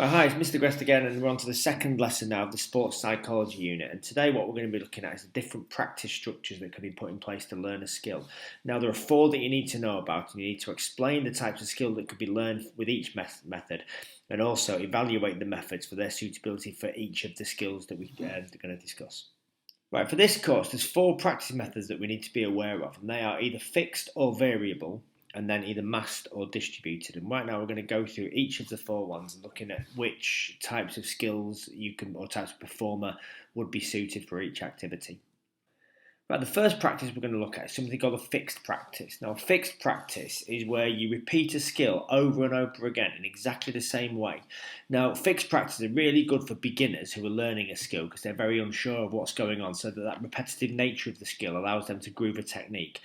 Well, hi, it's Mr. Grest again, and we're on to the second lesson now of the sports psychology unit. And today, what we're going to be looking at is the different practice structures that can be put in place to learn a skill. Now, there are four that you need to know about, and you need to explain the types of skill that could be learned with each method, and also evaluate the methods for their suitability for each of the skills that we're going to discuss. Right, for this course, there's four practice methods that we need to be aware of, and they are either fixed or variable, and then either massed or distributed. And right now, we're going to go through each of the four ones and looking at which types of skills you can or types of performer would be suited for each activity. Right, the first practice we're going to look at is something called a fixed practice. Now, a fixed practice is where you repeat a skill over and over again in exactly the same way. Now, fixed practice are really good for beginners who are learning a skill because they're very unsure of what's going on, so that repetitive nature of the skill allows them to groove a technique.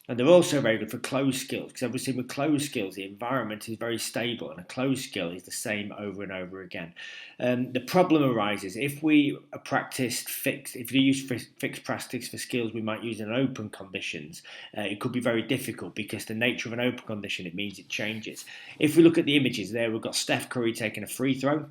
And they're also very good for closed skills because obviously with closed skills the environment is very stable and a closed skill is the same over and over again. The problem arises if we practiced fixed, if you use fixed practice for skills we might use in open conditions, it could be very difficult because the nature of an open condition, it means it changes. If we look at the images there, we've got Steph Curry taking a free throw.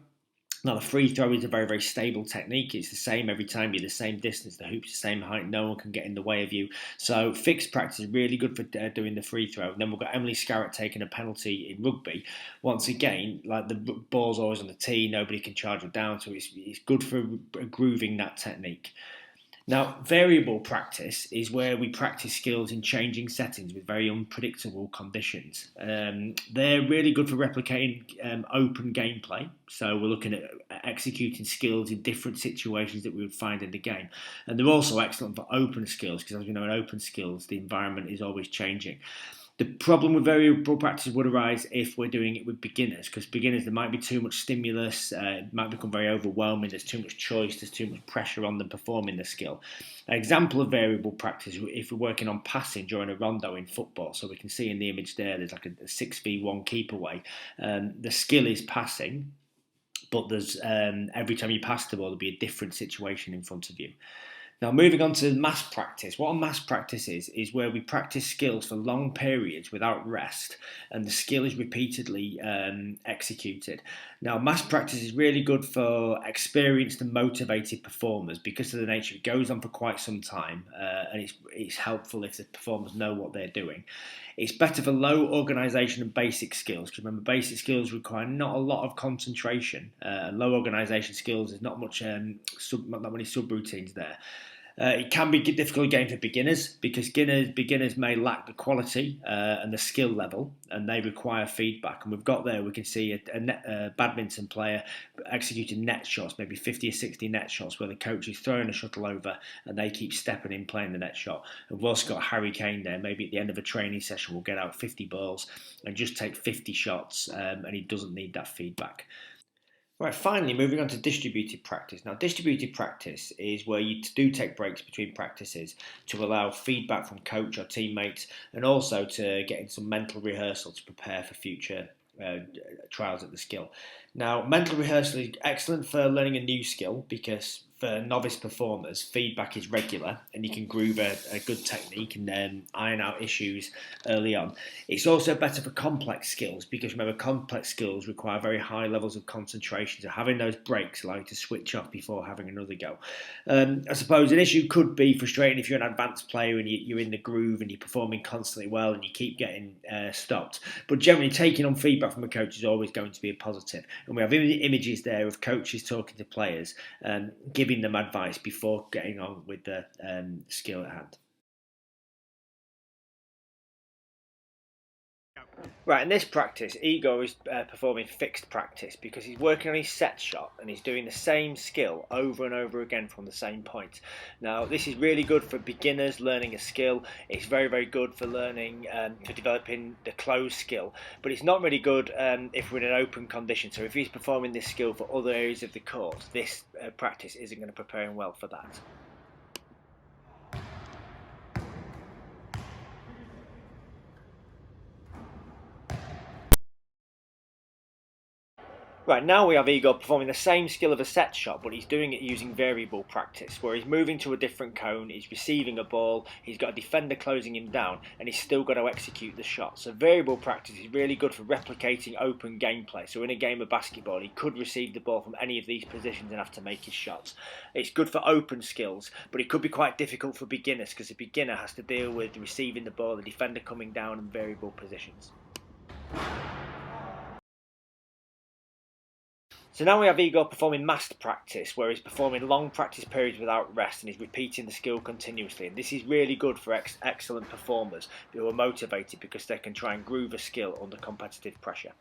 Now, the free throw is a very, very stable technique. It's the same every time. You're the same distance. The hoop's the same height. No one can get in the way of you. So fixed practice is really good for doing the free throw. And then we've got Emily Scarratt taking a penalty in rugby. Once again, like the ball's always on the tee. Nobody can charge it down. So it's good for grooving that technique. Now, variable practice is where we practice skills in changing settings with very unpredictable conditions. They're really good for replicating open gameplay. So we're looking at executing skills in different situations that we would find in the game. And they're also excellent for open skills because, as we know, in open skills, the environment is always changing. The problem with variable practice would arise if we're doing it with beginners, because beginners, there might be too much stimulus, it might become very overwhelming, there's too much choice, there's too much pressure on them performing the skill. An example of variable practice, if we're working on passing during a rondo in football, so we can see in the image there, there's like a 6v1 keep away. The skill is passing, but there's every time you pass the ball, there'll be a different situation in front of you. Now, moving on to mass practice. What a mass practice is where we practice skills for long periods without rest, and the skill is repeatedly executed. Now, mass practice is really good for experienced and motivated performers because of the nature. It goes on for quite some time, and it's helpful if the performers know what they're doing. It's better for low organisation and basic skills because remember, basic skills require not a lot of concentration. Low organisation skills, there's not not many subroutines there. It can be difficult again for beginners because beginners may lack the quality and the skill level, and they require feedback. And we've got there, we can see a badminton player executing net shots, maybe 50 or 60 net shots, where the coach is throwing a shuttle over and they keep stepping in playing the net shot. And we've also got Harry Kane there, maybe at the end of a training session, will get out 50 balls and just take 50 shots, and he doesn't need that feedback. Right, finally, moving on to distributed practice. Now, distributed practice is where you do take breaks between practices to allow feedback from coach or teammates and also to get in some mental rehearsal to prepare for future trials at the skill. Now, mental rehearsal is excellent for learning a new skill because for novice performers, feedback is regular and you can groove a good technique and iron out issues early on. It's also better for complex skills because remember, complex skills require very high levels of concentration, so having those breaks allow you to switch off before having another go. I suppose an issue could be frustrating if you're an advanced player and you're in the groove and you're performing constantly well and you keep getting stopped. But generally, taking on feedback from a coach is always going to be a positive. And we have images there of coaches talking to players, giving them advice before getting on with the skill at hand. Right, in this practice, Igor is performing fixed practice because he's working on his set shot and he's doing the same skill over and over again from the same point. Now, this is really good for beginners learning a skill. It's very, very good for learning, for developing the closed skill. But it's not really good if we're in an open condition. So if he's performing this skill for other areas of the court, this practice isn't going to prepare him well for that. Right, now we have Igor performing the same skill of a set shot, but he's doing it using variable practice, where he's moving to a different cone, he's receiving a ball, he's got a defender closing him down, and he's still got to execute the shot. So variable practice is really good for replicating open gameplay. So in a game of basketball, he could receive the ball from any of these positions and have to make his shots. It's good for open skills, but it could be quite difficult for beginners, because a beginner has to deal with receiving the ball, the defender coming down, and variable positions. So now we have Igor performing massed practice, where he's performing long practice periods without rest and he's repeating the skill continuously. And this is really good for excellent performers who are motivated because they can try and groove a skill under competitive pressure.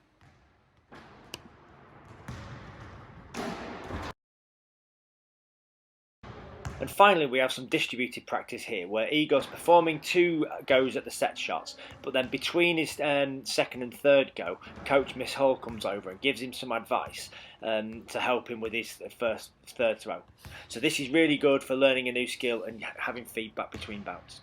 And finally, we have some distributed practice here, where Igor's performing 2 goes at the set shots, but then between his second and third go, Coach Miss Hall comes over and gives him some advice to help him with his third throw. So this is really good for learning a new skill and having feedback between bouts.